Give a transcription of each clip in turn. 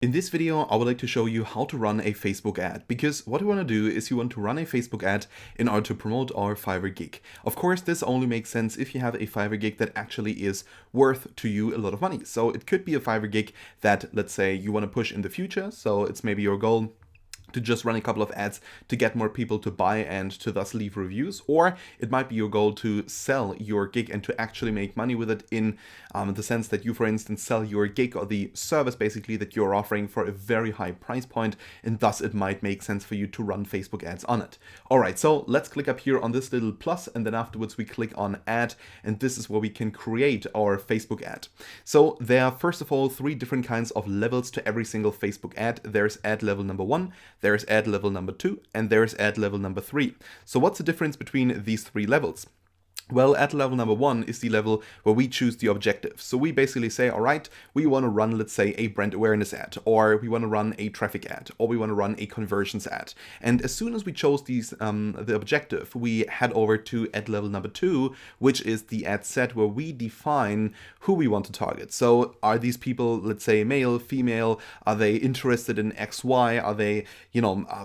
In this video, I would like to show you how to run a Facebook ad, because what you want to do is you want to run a Facebook ad in order to promote our Fiverr gig. Of course, this only makes sense if you have a Fiverr gig that actually is worth to you a lot of money. So it could be a Fiverr gig that, let's say, you want to push in the future. So it's maybe your goal to just run a couple of ads to get more people to buy and to thus leave reviews, or it might be your goal to sell your gig and to actually make money with it in the sense that you, for instance, sell your gig or the service basically that you're offering for a very high price point, and thus it might make sense for you to run Facebook ads on it. All right, so let's click up here on this little plus, and then afterwards we click on ad, and this is where we can create our Facebook ad. So there are first of all 3 different kinds of levels to every single Facebook ad. There's ad level number 1, there's ad level number 2, and there's ad level number 3. So what's the difference between these 3 levels? Well, ad level number 1 is the level where we choose the objective. So we basically say, all right, we want to run, let's say, a brand awareness ad, or we want to run a traffic ad, or we want to run a conversions ad. And as soon as we chose these, the objective, we head over to ad level number 2, which is the ad set where we define who we want to target. So are these people, let's say, male, female? Are they interested in X, Y? Are they,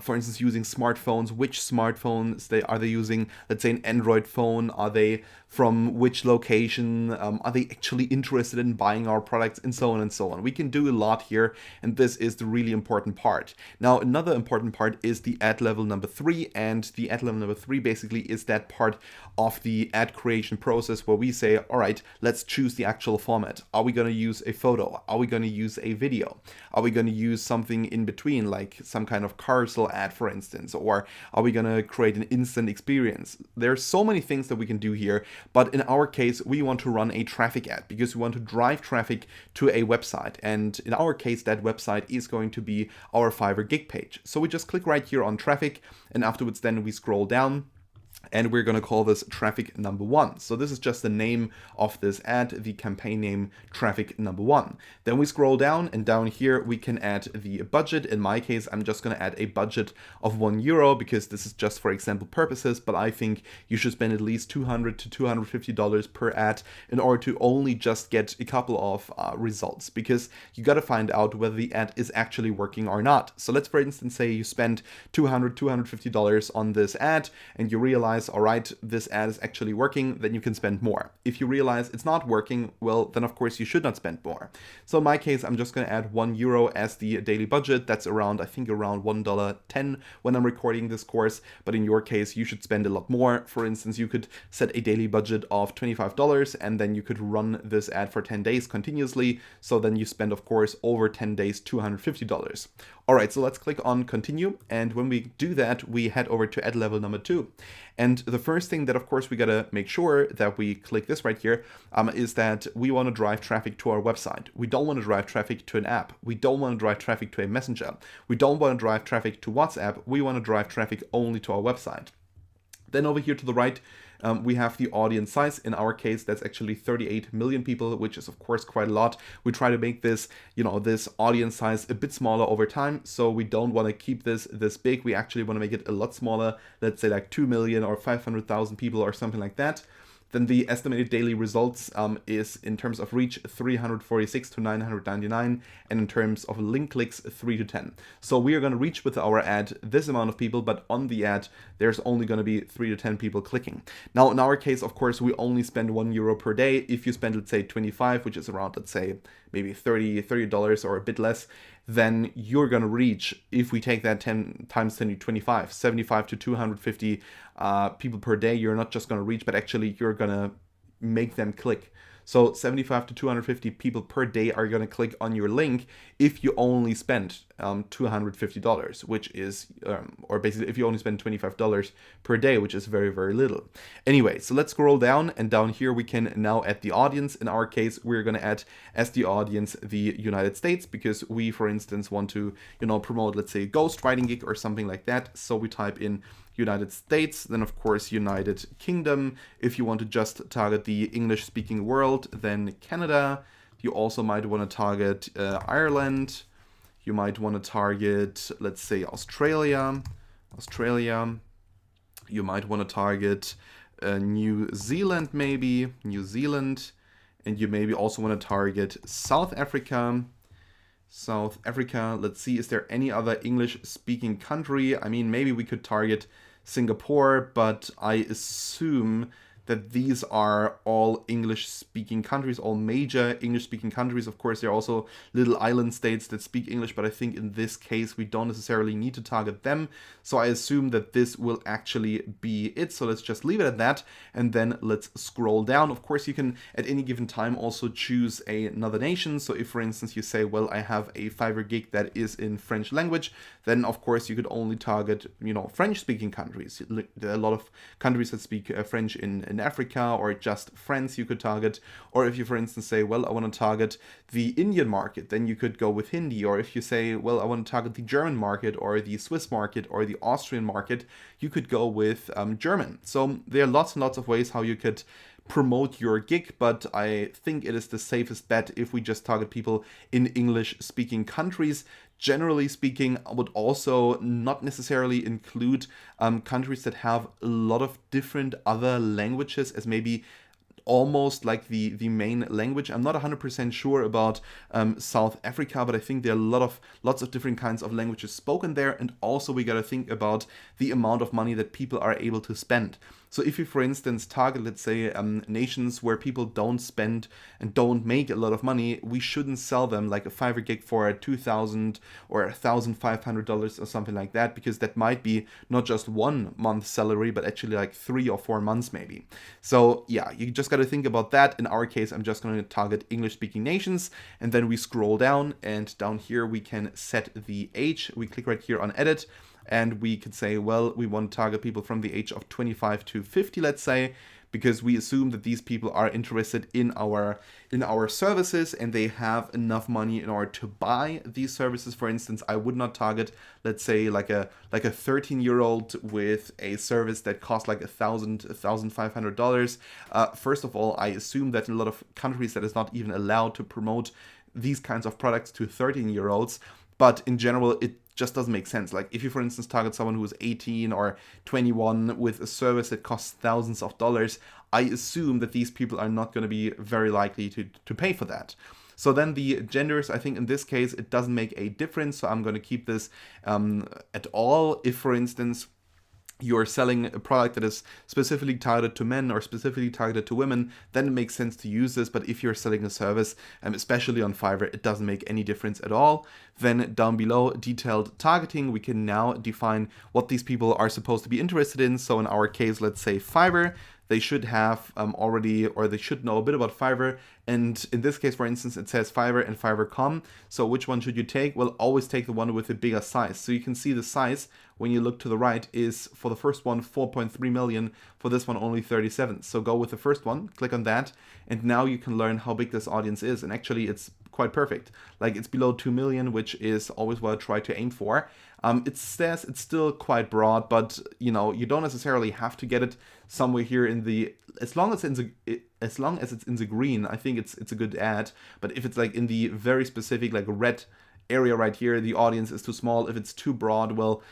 for instance, using smartphones? Which smartphones are they using? Let's say an Android phone. Are they from which location? Are they actually interested in buying our products, and so on and so on. We can do a lot here, and this is the really important part. Now, another important part is the ad level number 3, and the ad level number 3 basically is that part of the ad creation process where we say, all right, let's choose the actual format. Are we going to use a photo? Are we going to use a video? Are we going to use something in between, like some kind of carousel ad, for instance? Or are we going to create an instant experience? There's so many things that we can do here, but in our case, we want to run a traffic ad because we want to drive traffic to a website. And in our case, that website is going to be our Fiverr gig page. So we just click right here on traffic, and afterwards then we scroll down, and we're going to call this traffic number 1. So this is just the name of this ad, the campaign name, traffic number 1. Then we scroll down, and down here we can add the budget. In my case, I'm just going to add a budget of €1 because this is just for example purposes, but I think you should spend at least $200 to $250 per ad in order to only just get a couple of results, because you got to find out whether the ad is actually working or not. So let's, for instance, say you spend $200, $250 on this ad, and you realize, all right, this ad is actually working, then you can spend more. If you realize it's not working, well, then of course you should not spend more. So in my case, I'm just going to add €1 as the daily budget. That's around, I think, around $1.10 when I'm recording this course. But in your case, you should spend a lot more. For instance, you could set a daily budget of $25, and then you could run this ad for 10 days continuously. So then you spend, of course, over 10 days, $250. All right, so let's click on continue. And when we do that, we head over to ad level number 2. And the first thing that, of course, we got to make sure that we click this right here is that we want to drive traffic to our website. We don't want to drive traffic to an app. We don't want to drive traffic to a messenger. We don't want to drive traffic to WhatsApp. We want to drive traffic only to our website. Then over here to the right, we have the audience size. In our case, that's actually 38 million people, which is of course quite a lot. We try to make this, this audience size a bit smaller over time. So we don't want to keep this big. We actually want to make it a lot smaller. Let's say like 2 million or 500,000 people or something like that. Then the estimated daily results is, in terms of reach, 346 to 999, and in terms of link clicks, 3 to 10. So we are going to reach with our ad this amount of people, but on the ad, there's only going to be 3 to 10 people clicking. Now, in our case, of course, we only spend €1 per day. If you spend, let's say, 25, which is around, let's say, maybe $30 or a bit less, then you're going to reach, if we take that 10 times 10 to 25, 75 to 250 people per day. You're not just going to reach, but actually you're going to make them click. So 75 to 250 people per day are going to click on your link if you only spend $250, which is, or basically if you only spend $25 per day, which is very, very little. Anyway, so let's scroll down, and down here we can now add the audience. In our case, we're going to add as the audience the United States, because we, for instance, want to, promote, let's say, a ghostwriting gig or something like that. So we type in United States, then of course United Kingdom. If you want to just target the English-speaking world, then Canada. You also might want to target Ireland. You might want to target, let's say, Australia. You might want to target New Zealand, and you maybe also want to target South Africa. South Africa. Let's see, is there any other English speaking country? I mean, maybe we could target Singapore, but I assume that these are all English-speaking countries, all major English-speaking countries. Of course, there are also little island states that speak English, but I think in this case, we don't necessarily need to target them. So I assume that this will actually be it. So let's just leave it at that, and then let's scroll down. Of course, you can, at any given time, also choose another nation. So if, for instance, you say, well, I have a Fiverr gig that is in French language, then, of course, you could only target, French-speaking countries. There are a lot of countries that speak French in Africa, or just France you could target. Or if you, for instance, say, well, I want to target the Indian market, then you could go with Hindi. Or if you say, well, I want to target the German market, or the Swiss market, or the Austrian market, you could go with German. So there are lots and lots of ways how you could promote your gig, but I think it is the safest bet if we just target people in English-speaking countries. Generally speaking, I would also not necessarily include countries that have a lot of different other languages as maybe almost like the main language. I'm not 100% sure about South Africa, but I think there are lots of different kinds of languages spoken there, and also we got to think about the amount of money that people are able to spend. So if you, for instance, target, let's say, nations where people don't spend and don't make a lot of money, we shouldn't sell them like a Fiverr gig for $2,000 or $1,500 or something like that, because that might be not just 1 month's salary, but actually like 3 or 4 months maybe. So yeah, you just got to think about that. In our case, I'm just going to target English-speaking nations, and then we scroll down, and down here we can set the age. We click right here on edit, and we could say, well, we want to target people from the age of 25 to 50, let's say, because we assume that these people are interested in our services and they have enough money in order to buy these services. For instance, I would not target, let's say, like a 13-year-old with a service that costs like $1,500. First of all, I assume that in a lot of countries that is not even allowed to promote these kinds of products to 13-year-olds. But in general, it just doesn't make sense. Like if you, for instance, target someone who is 18 or 21 with a service that costs thousands of dollars, I assume that these people are not going to be very likely to pay for that. So then the genders, I think in this case, it doesn't make a difference. So I'm going to keep this at all. If, for instance, you're selling a product that is specifically targeted to men or specifically targeted to women, then it makes sense to use this. But if you're selling a service, especially on Fiverr, it doesn't make any difference at all. Then down below, detailed targeting, we can now define what these people are supposed to be interested in. So in our case, let's say Fiverr. They should have already, or they should know a bit about Fiverr. And in this case, for instance, it says Fiverr and Fiverr.com. So which one should you take? Well, always take the one with the bigger size. So you can see the size when you look to the right is, for the first one, 4.3 million. For this one, only 37. So go with the first one, click on that. And now you can learn how big this audience is. And actually, it's quite perfect. Like it's below 2 million, which is always what I try to aim for. It says it's still quite broad, but you don't necessarily have to get it somewhere here in the, as long as it's in the green, I think it's a good ad. But if it's like in the very specific like red area right here, the audience is too small. If it's too broad, well,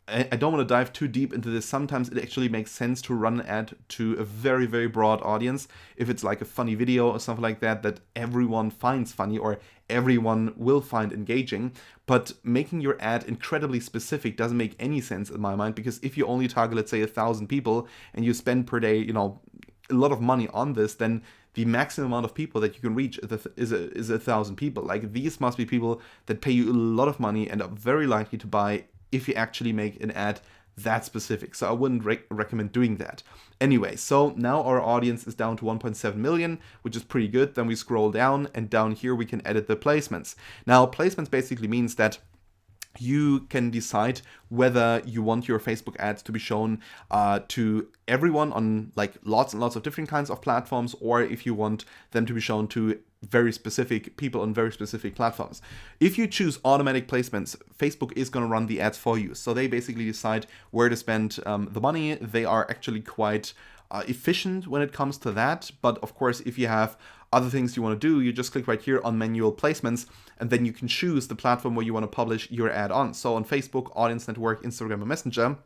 I don't want to dive too deep into this. Sometimes it actually makes sense to run an ad to a very, very broad audience. If it's like a funny video or something like that, that everyone finds funny or everyone will find engaging. But making your ad incredibly specific doesn't make any sense in my mind, because if you only target, let's say, 1,000 people and you spend per day, a lot of money on this, then the maximum amount of people that you can reach is 1,000 people. Like these must be people that pay you a lot of money and are very likely to buy if you actually make an ad that specific. So I wouldn't recommend doing that. Anyway, so now our audience is down to 1.7 million, which is pretty good. Then we scroll down, and down here we can edit the placements. Now, placements basically means that you can decide whether you want your Facebook ads to be shown to everyone on like lots and lots of different kinds of platforms, or if you want them to be shown to very specific people on very specific platforms. If you choose automatic placements, Facebook is going to run the ads for you. So they basically decide where to spend the money. They are actually quite efficient when it comes to that. But of course, if you have other things you want to do, you just click right here on manual placements, and then you can choose the platform where you want to publish your ad on. So on Facebook, Audience Network, Instagram, and Messenger.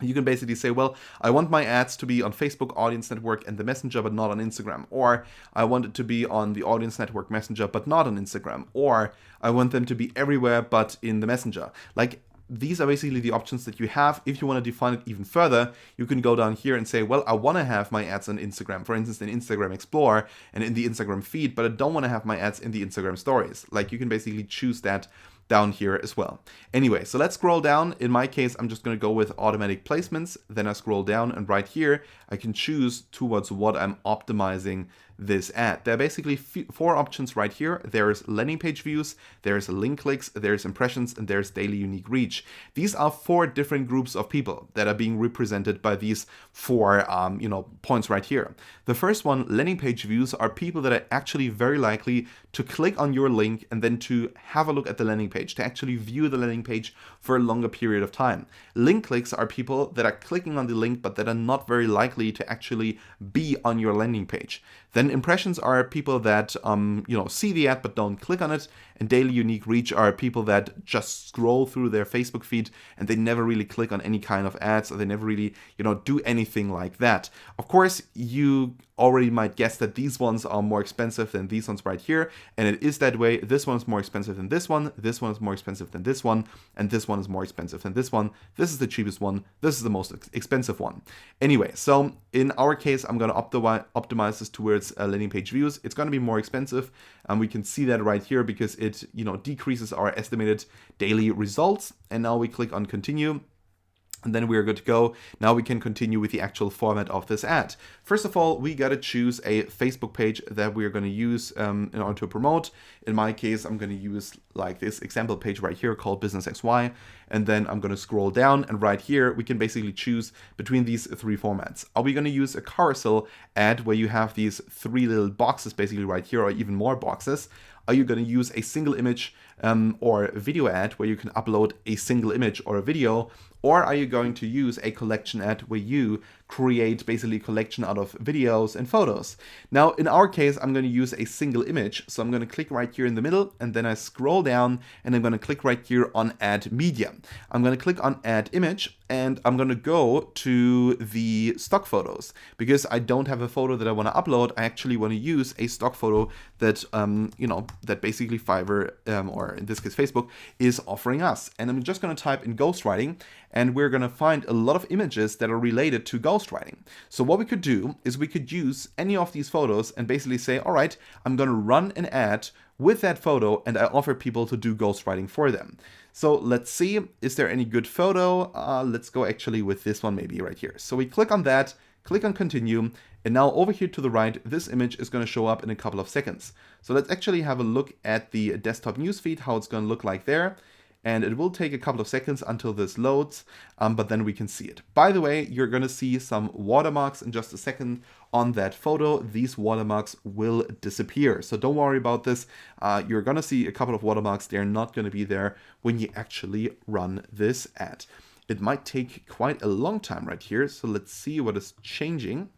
You can basically say, well, I want my ads to be on Facebook Audience Network and the Messenger, but not on Instagram. Or I want it to be on the Audience Network Messenger, but not on Instagram. Or I want them to be everywhere, but in the Messenger. Like, these are basically the options that you have. If you want to define it even further, you can go down here and say, well, I want to have my ads on Instagram, for instance, in Instagram Explorer and in the Instagram feed, but I don't want to have my ads in the Instagram stories. Like, you can basically choose that down here as well. Anyway, so let's scroll down. In my case, I'm just going to go with automatic placements. Then I scroll down, and right here, I can choose towards what I'm optimizing this ad. There are basically 4 options right here. There's landing page views, there's link clicks, there's impressions, and there's daily unique reach. These are 4 different groups of people that are being represented by these 4 points right here. The first one, landing page views, are people that are actually very likely to click on your link and then to have a look at the landing page, to actually view the landing page for a longer period of time. Link clicks are people that are clicking on the link but that are not very likely to actually be on your landing page. Then impressions are people that see the ad but don't click on it, and daily unique reach are people that just scroll through their Facebook feed and they never really click on any kind of ads, or they never really do anything like that. Of course, you already might guess that these ones are more expensive than these ones right here, and it is that way. This one is more expensive than this one is more expensive than this one, and this one is more expensive than this one. This is the cheapest one, this is the most expensive one. Anyway, so in our case, I'm going to optimize this towards landing page views. It's going to be more expensive, and we can see that right here because it decreases our estimated daily results. And now we click on continue, and then we're good to go. Now we can continue with the actual format of this ad. First of all, we got to choose a Facebook page that we're going to use in order to promote. In my case, I'm going to use like this example page right here called Business XY. And then I'm going to scroll down, and right here, we can basically choose between these 3 formats. Are we going to use a carousel ad where you have these 3 little boxes basically right here, or even more boxes? Are you going to use a single image or video ad where you can upload a single image or a video? Or are you going to use a collection ad where you create basically a collection out of videos and photos? Now, in our case, I'm going to use a single image. So I'm going to click right here in the middle, and then I scroll down, and I'm going to click right here on Add Media. I'm going to click on Add Image, and I'm going to go to the stock photos because I don't have a photo that I want to upload. I actually want to use a stock photo that, that basically Fiverr, or in this case Facebook, is offering us. And I'm just going to type in ghostwriting, and we're going to find a lot of images that are related to ghostwriting. So what we could do is we could use any of these photos and basically say, all right, I'm going to run an ad with that photo, and I offer people to do ghostwriting for them. So let's see, is there any good photo? Let's go actually with this one maybe right here. So we click on that, click on continue, and now over here to the right, this image is going to show up in a couple of seconds. So let's actually have a look at the desktop newsfeed, how it's going to look like there. And it will take a couple of seconds until this loads, but then we can see it. By the way, you're going to see some watermarks in just a second on that photo. These watermarks will disappear, so don't worry about this. You're going to see a couple of watermarks. They're not going to be there when you actually run this ad. It might take quite a long time right here, so let's see what is changing,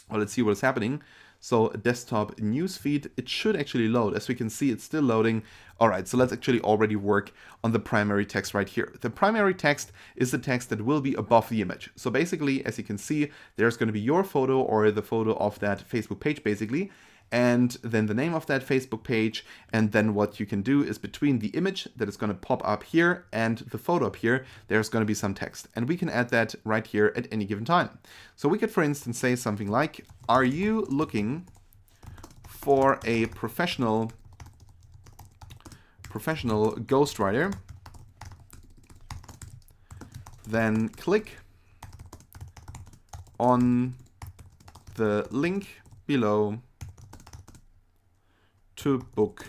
or let's see what is happening. So desktop newsfeed, it should actually load. As we can see, it's still loading. All right, so let's actually already work on the primary text right here. The primary text is the text that will be above the image. So basically, as you can see, there's going to be your photo or the photo of that Facebook page basically, and then the name of that Facebook page. And then what you can do is between the image that is going to pop up here and the photo up here, there's going to be some text, and we can add that right here at any given time. So we could, for instance, say something like, are you looking for a professional ghostwriter? Then click on the link below to book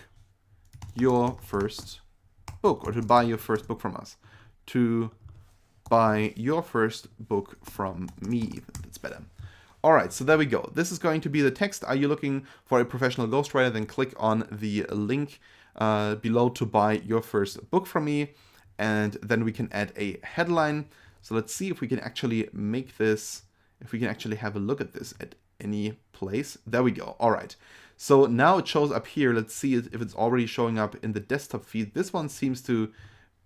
your first book, or to buy your first book from us. To buy your first book from me, that's better. All right, so there we go. This is going to be the text. Are you looking for a professional ghostwriter? Then click on the link below to buy your first book from me. And then we can add a headline. So let's see if we can actually make this, if we can actually have a look at this at any place. There we go. All right. So now it shows up here. Let's see if it's already showing up in the desktop feed. This one seems to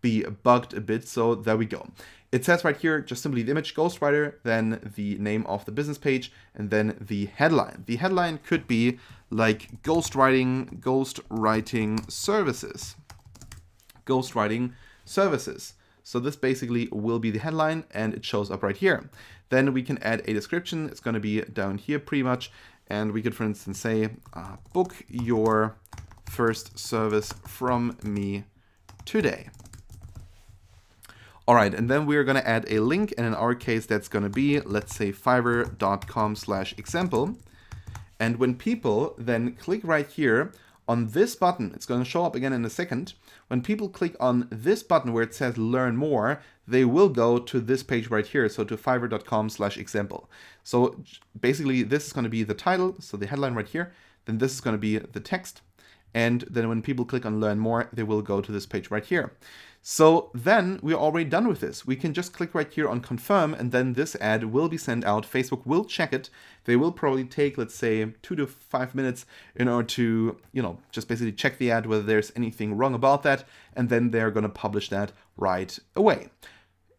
be bugged a bit. So there we go. It says right here, just simply the image ghostwriter, then the name of the business page, and then the headline. The headline could be like ghostwriting services. Ghostwriting services. So this basically will be the headline, and it shows up right here. Then we can add a description. It's going to be down here pretty much. And we could, for instance, say, book your first service from me today. All right, and then we're going to add a link, and in our case, that's going to be, let's say, fiverr.com/example. And when people then click right here on this button, it's going to show up again in a second. When people click on this button where it says learn more, they will go to this page right here, so to fiverr.com/example. So basically, this is going to be the title, so the headline right here. Then this is going to be the text. And then when people click on learn more, they will go to this page right here. So then we're already done with this. We can just click right here on confirm, and then this ad will be sent out. Facebook will check it. They will probably take, let's say, 2 to 5 minutes in order to, just basically check the ad, whether there's anything wrong about that. And then they're going to publish that right away.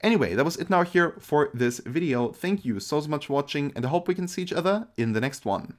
Anyway, that was it now here for this video. Thank you so much for watching, and I hope we can see each other in the next one.